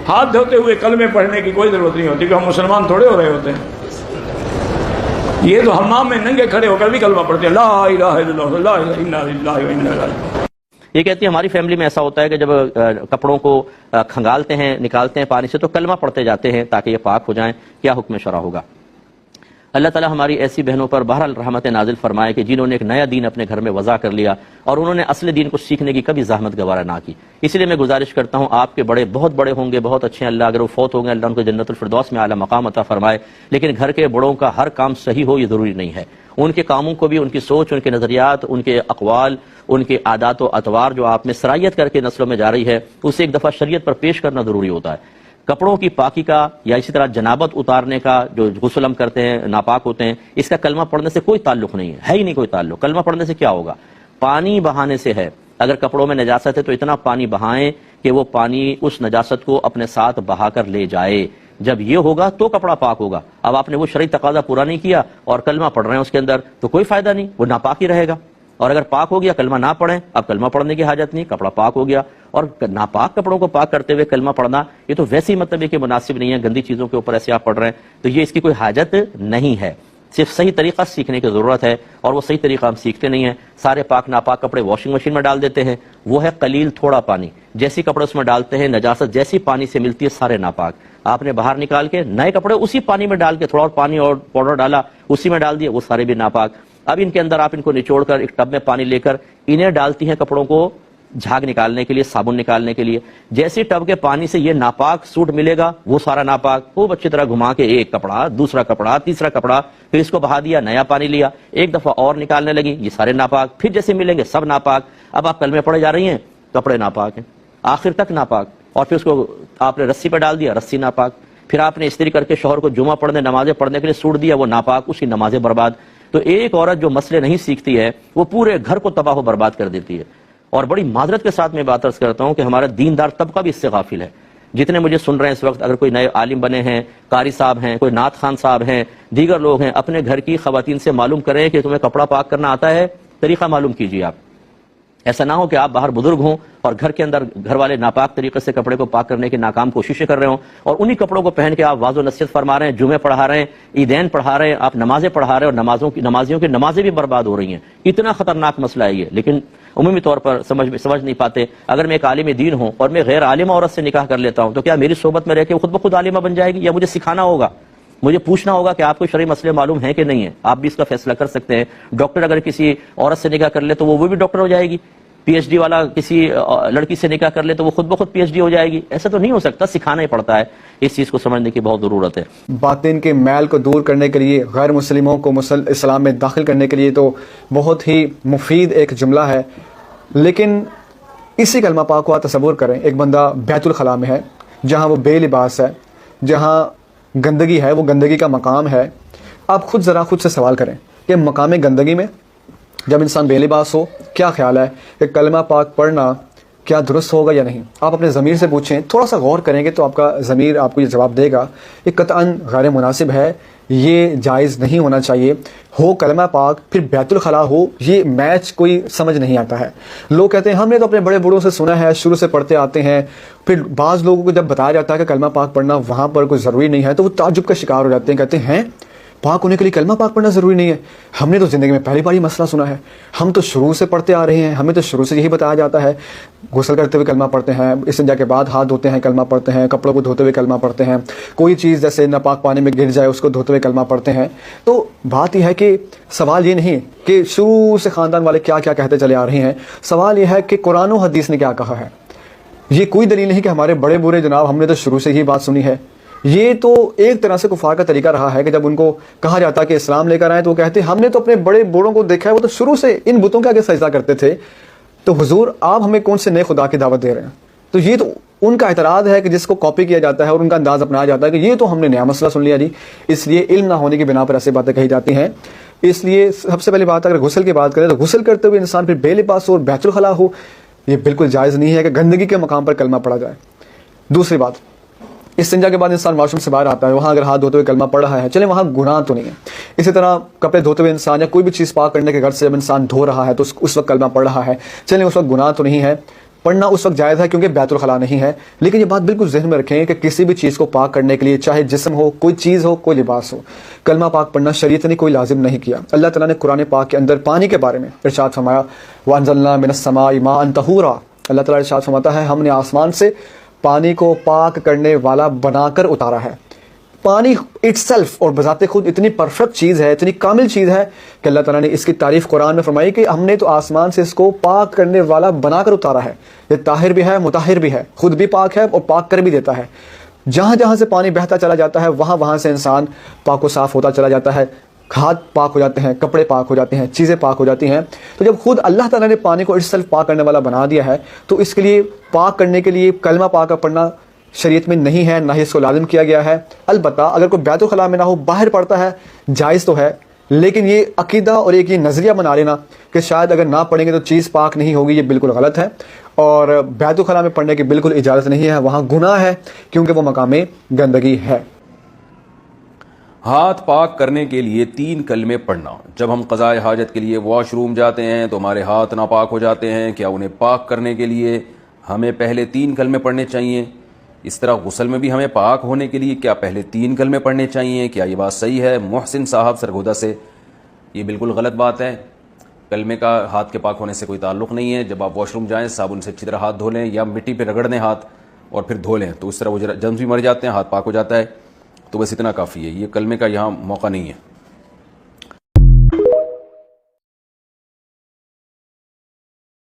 ہاتھ دھوتے ہوئے کلمے پڑھنے کی کوئی ضرورت نہیں ہوتی کہ ہم مسلمان تھوڑے ہو رہے ہوتے ہیں. یہ تو حمام میں ننگے کھڑے ہو کر بھی کلمہ پڑھتے ہیں، لا الہ الا اللہ لا الہ الا اللہ و انا الیہ. یہ کہتی ہے ہماری فیملی میں ایسا ہوتا ہے کہ جب کپڑوں کو کھنگالتے ہیں، نکالتے ہیں پانی سے، تو کلمہ پڑھتے جاتے ہیں تاکہ یہ پاک ہو جائیں. کیا حکم شرع ہوگا؟ اللہ تعالیٰ ہماری ایسی بہنوں پر بہرحال رحمت نازل فرمائے کہ جنہوں نے ایک نیا دین اپنے گھر میں وضع کر لیا اور انہوں نے اصل دین کو سیکھنے کی کبھی زحمت گوارہ نہ کی. اس لیے میں گزارش کرتا ہوں، آپ کے بڑے بہت بڑے ہوں گے، بہت اچھے ہیں، اللہ اگر وہ فوت ہو گئے اللہ ان کو جنت الفردوس میں اعلیٰ مقام عطا فرمائے، لیکن گھر کے بڑوں کا ہر کام صحیح ہو یہ ضروری نہیں ہے. ان کے کاموں کو بھی، ان کی سوچ، ان کے نظریات، ان کے اقوال، ان کے عادات و اطوار جو آپ میں سرایت کر کے نسلوں میں جا رہی ہے، اسے ایک دفعہ شریعت پر پیش کرنا ضروری ہوتا ہے. کپڑوں کی پاکی کا یا اسی طرح جنابت اتارنے کا، جو غسل ہم کرتے ہیں ناپاک ہوتے ہیں، اس کا کلمہ پڑھنے سے کوئی تعلق نہیں ہے ہی نہیں کوئی تعلق. کلمہ پڑھنے سے کیا ہوگا؟ پانی بہانے سے ہے. اگر کپڑوں میں نجاست ہے تو اتنا پانی بہائیں کہ وہ پانی اس نجاست کو اپنے ساتھ بہا کر لے جائے. جب یہ ہوگا تو کپڑا پاک ہوگا. اب آپ نے وہ شرعی تقاضا پورا نہیں کیا اور کلمہ پڑھ رہے ہیں اس کے اندر، تو کوئی فائدہ نہیں، وہ ناپاک ہی رہے گا. اور اگر پاک ہو گیا کلمہ نہ پڑھیں، اب کلمہ پڑھنے کی حاجت نہیں، کپڑا پاک ہو گیا. اور ناپاک کپڑوں کو پاک کرتے ہوئے کلمہ پڑھنا یہ تو ویسے ہی مطلب ہے کہ مناسب نہیں ہے، گندی چیزوں کے اوپر ایسے آپ پڑھ رہے ہیں، تو یہ اس کی کوئی حاجت نہیں ہے. صرف صحیح طریقہ سیکھنے کی ضرورت ہے، اور وہ صحیح طریقہ ہم سیکھتے نہیں ہیں. سارے پاک ناپاک کپڑے واشنگ مشین میں ڈال دیتے ہیں، وہ ہے قلیل تھوڑا پانی. جیسی کپڑے اس میں ڈالتے ہیں نجاست جیسی پانی سے ملتی ہے سارے ناپاک. آپ نے باہر نکال کے نئے کپڑے اسی پانی میں ڈال کے تھوڑا اور پانی اور پاؤڈر ڈالا اسی میں ڈال دیا، وہ سارے بھی ناپاک. اب ان کے اندر آپ ان کو نچوڑ کر ایک ٹب میں پانی لے کر انہیں ڈالتی ہیں کپڑوں کو جھاگ نکالنے کے لیے، صابن نکالنے کے لیے. جیسے ٹب کے پانی سے یہ ناپاک سوٹ ملے گا وہ سارا ناپاک. خوب اچھی طرح گھما کے ایک کپڑا، دوسرا کپڑا، تیسرا کپڑا، پھر اس کو بہا دیا، نیا پانی لیا، ایک دفعہ اور نکالنے لگی، یہ سارے ناپاک. پھر جیسے ملیں گے سب ناپاک. اب آپ کلمے پڑھے جا رہی ہیں، کپڑے ناپاک ہیں آخر تک ناپاک. اور پھر اس کو آپ نے رسی پہ ڈال دیا، رسی ناپاک. پھر آپ نے استری کر کے شوہر کو جمعہ پڑھنے، نمازیں پڑھنے کے لیے سوٹ دیا، وہ ناپاک، اس کی نمازیں برباد. تو ایک عورت جو مسئلے نہیں سیکھتی ہے وہ پورے گھر کو تباہ و برباد کر دیتی ہے. اور بڑی معذرت کے ساتھ میں بات عرض کرتا ہوں کہ ہمارا دیندار طبقہ بھی اس سے غافل ہے. جتنے مجھے سن رہے ہیں اس وقت، اگر کوئی نئے عالم بنے ہیں، قاری صاحب ہیں، کوئی نعت خان صاحب ہیں، دیگر لوگ ہیں، اپنے گھر کی خواتین سے معلوم کریں کہ تمہیں کپڑا پاک کرنا آتا ہے، طریقہ معلوم کیجیے. آپ ایسا نہ ہو کہ آپ باہر بزرگ ہوں اور گھر کے اندر گھر والے ناپاک طریقے سے کپڑے کو پاک کرنے کی ناکام کوششیں کر رہے ہوں، اور انہی کپڑوں کو پہن کے آپ واضح و نصیحت فرما رہے ہیں، جمعے پڑھا رہے ہیں، عیدین پڑھا رہے ہیں، آپ نمازیں پڑھا رہے ہیں، اور نمازیوں کی نمازیں بھی برباد ہو رہی ہیں. اتنا خطرناک مسئلہ ہے یہ، لیکن عمومی طور پر سمجھ نہیں پاتے. اگر میں ایک عالم دین ہوں اور میں غیر عالمہ عورت سے نکاح کر لیتا ہوں تو کیا میری صحبت میں رہ کے خود بخود عالمہ بن جائے گی، یا مجھے سکھانا ہوگا؟ مجھے پوچھنا ہوگا کہ آپ کو شرعی مسئلے معلوم ہیں کہ نہیں ہیں. آپ بھی اس کا فیصلہ کر سکتے ہیں. ڈاکٹر اگر کسی عورت سے نکاح کر لے تو وہ بھی ڈاکٹر ہو جائے گی. پی ایچ ڈی والا کسی لڑکی سے نکاح کر لے تو وہ خود بخود پی ایچ ڈی ہو جائے گی. ایسا تو نہیں ہو سکتا، سکھانا ہی پڑتا ہے. اس چیز کو سمجھنے کی بہت ضرورت ہے. باطن کے میل کو دور کرنے کے لیے، غیر مسلموں کو اسلام میں داخل کرنے کے لیے تو بہت ہی مفید ایک جملہ ہے. لیکن اسی کلمہ پاک کو آپ تصور کریں، ایک بندہ بیت الخلاء میں ہے جہاں وہ بے لباس ہے، جہاں گندگی ہے، وہ گندگی کا مقام ہے. آپ خود سے سوال کریں کہ مقام گندگی میں جب انسان بے لباس ہو، کیا خیال ہے کہ کلمہ پاک پڑھنا کیا درست ہوگا یا نہیں؟ آپ اپنے ضمیر سے پوچھیں، تھوڑا سا غور کریں گے تو آپ کا ضمیر آپ کو یہ جواب دے گا. یہ قطعاً غیر مناسب ہے، یہ جائز نہیں ہونا چاہیے. ہو کلمہ پاک پھر بیت الخلاء ہو، یہ میچ کوئی سمجھ نہیں آتا ہے. لوگ کہتے ہیں ہم نے تو اپنے بڑے بوڑھوں سے سنا ہے، شروع سے پڑھتے آتے ہیں. پھر بعض لوگوں کو جب بتایا جاتا ہے کہ کلمہ پاک پڑھنا وہاں پر کوئی ضروری نہیں ہے تو وہ تعجب کا شکار ہو جاتے ہیں. کہتے ہیں پاک ہونے کے لیے کلمہ پاک پڑھنا ضروری نہیں ہے؟ ہم نے تو زندگی میں پہلی بار یہ مسئلہ سنا ہے. ہم تو شروع سے پڑھتے آ رہے ہیں، ہمیں تو شروع سے یہی بتایا جاتا ہے. غسل کرتے ہوئے کلمہ پڑھتے ہیں، استنجا کے بعد ہاتھ دھوتے ہیں کلمہ پڑھتے ہیں، کپڑوں کو دھوتے ہوئے کلمہ پڑھتے ہیں، کوئی چیز جیسے ناپاک پانی میں گر جائے اس کو دھوتے ہوئے کلمہ پڑھتے ہیں. تو بات یہ ہے کہ سوال یہ نہیں کہ شروع سے خاندان والے کیا کیا کہتے چلے آ رہے ہیں، سوال یہ ہے کہ قرآن و حدیث نے کیا کہا ہے. یہ کوئی دلیل نہیں کہ ہمارے بڑے برے جناب ہم نے تو شروع سے ہی بات سنی ہے. یہ تو ایک طرح سے کفار کا طریقہ رہا ہے کہ جب ان کو کہا جاتا کہ اسلام لے کر آئیں تو وہ کہتے ہم نے تو اپنے بڑے بوڑھوں کو دیکھا ہے، وہ تو شروع سے ان بتوں کے آگے سجدہ کرتے تھے، تو حضور آپ ہمیں کون سے نئے خدا کی دعوت دے رہے ہیں؟ تو یہ تو ان کا اعتراض ہے کہ جس کو کاپی کیا جاتا ہے اور ان کا انداز اپنایا جاتا ہے کہ یہ تو ہم نے نیا مسئلہ سن لیا جی. اس لیے علم نہ ہونے کی بنا پر ایسی باتیں کہی جاتی ہیں. اس لیے سب سے پہلی بات اگر غسل کی بات کریں تو غسل کرتے ہوئے انسان پھر بے لباس ہو اور بیت الخلاء ہو، یہ بالکل جائز نہیں ہے کہ گندگی کے مقام پر کلمہ پڑھا جائے. دوسری بات، استنجا کے بعد انسان واش روم سے باہر آتا ہے، وہاں اگر ہاتھ دھوتے ہوئے کلمہ پڑھ رہا ہے، چلیں وہاں گناہ تو نہیں ہے. اسی طرح کپڑے دھوتے ہوئے انسان یا کوئی بھی چیز پاک کرنے کے گھر سے جب انسان دھو رہا ہے تو اس وقت کلمہ پڑھ رہا ہے، چلیں اس وقت گناہ تو نہیں ہے. پڑھنا اس وقت جائز ہے کیونکہ بیت الخلا نہیں ہے، لیکن یہ بات بالکل ذہن میں رکھیں کہ کسی بھی چیز کو پاک کرنے کے لیے، چاہے جسم ہو، کوئی چیز ہو، کوئی لباس ہو، کلمہ پاک پڑھنا شریعت نے کوئی لازم نہیں کیا۔ اللہ تعالیٰ نے قرآن پاک کے اندر پانی کے بارے میں ارشاد فرمایا وَأَنزَلْنَا مِنَ السَّمَاءِ مَاءً طَهُورًا، اللہ تعالیٰ ارشاد فرماتا ہے ہم نے آسمان سے پانی کو پاک کرنے والا بنا کر اتارا ہے۔ پانی اٹ سیلف اور بذات خود اتنی پرفیکٹ چیز ہے، اتنی کامل چیز ہے کہ اللہ تعالیٰ نے اس کی تعریف قرآن میں فرمائی کہ ہم نے تو آسمان سے اس کو پاک کرنے والا بنا کر اتارا ہے۔ یہ طاہر بھی ہے، مطہر بھی ہے، خود بھی پاک ہے اور پاک کر بھی دیتا ہے۔ جہاں جہاں سے پانی بہتا چلا جاتا ہے وہاں سے انسان پاک و صاف ہوتا چلا جاتا ہے، ہاتھ پاک ہو جاتے ہیں، کپڑے پاک ہو جاتے ہیں، چیزیں پاک ہو جاتی ہیں۔ تو جب خود اللہ تعالیٰ نے پانی کو اٹ سیلف پاک کرنے والا بنا دیا ہے تو اس کے لیے پاک کرنے کے لیے کلمہ پاک کا پڑھنا شریعت میں نہیں ہے، نہ ہی اس کو لازم کیا گیا ہے۔ البتہ اگر کوئی بیت الخلاء میں نہ ہو، باہر پڑھتا ہے، جائز تو ہے، لیکن یہ عقیدہ اور ایک یہ نظریہ بنا لینا کہ شاید اگر نہ پڑھیں گے تو چیز پاک نہیں ہوگی، یہ بالکل غلط ہے، اور بیت الخلاء میں پڑھنے کی بالکل اجازت نہیں ہے، وہاں گناہ ہے کیونکہ وہ مقام گندگی ہے۔ ہاتھ پاک کرنے کے لیے 3 کلمے پڑھنا۔ جب ہم قضائے حاجت کے لیے واش روم جاتے ہیں تو ہمارے ہاتھ ناپاک ہو جاتے ہیں، کیا انہیں پاک کرنے کے لیے ہمیں پہلے 3 کلمے پڑھنے چاہیے؟ اس طرح غسل میں بھی ہمیں پاک ہونے کے لیے کیا پہلے 3 کلمے پڑھنے چاہیے؟ کیا یہ بات صحیح ہے؟ محسن صاحب سرگودا سے، یہ بالکل غلط بات ہے۔ کلمے کا ہاتھ کے پاک ہونے سے کوئی تعلق نہیں ہے۔ جب آپ واش روم جائیں صابن سے اچھی طرح ہاتھ دھو لیں یا مٹی پہ رگڑ دیں ہاتھ اور پھر دھو لیں، تو اس طرح وہ جرمز بھی مر جاتے ہیں، ہاتھ پاک ہو جاتا ہے۔ تو بس اتنا کافی ہے، یہ کلمے کا یہاں موقع نہیں ہے۔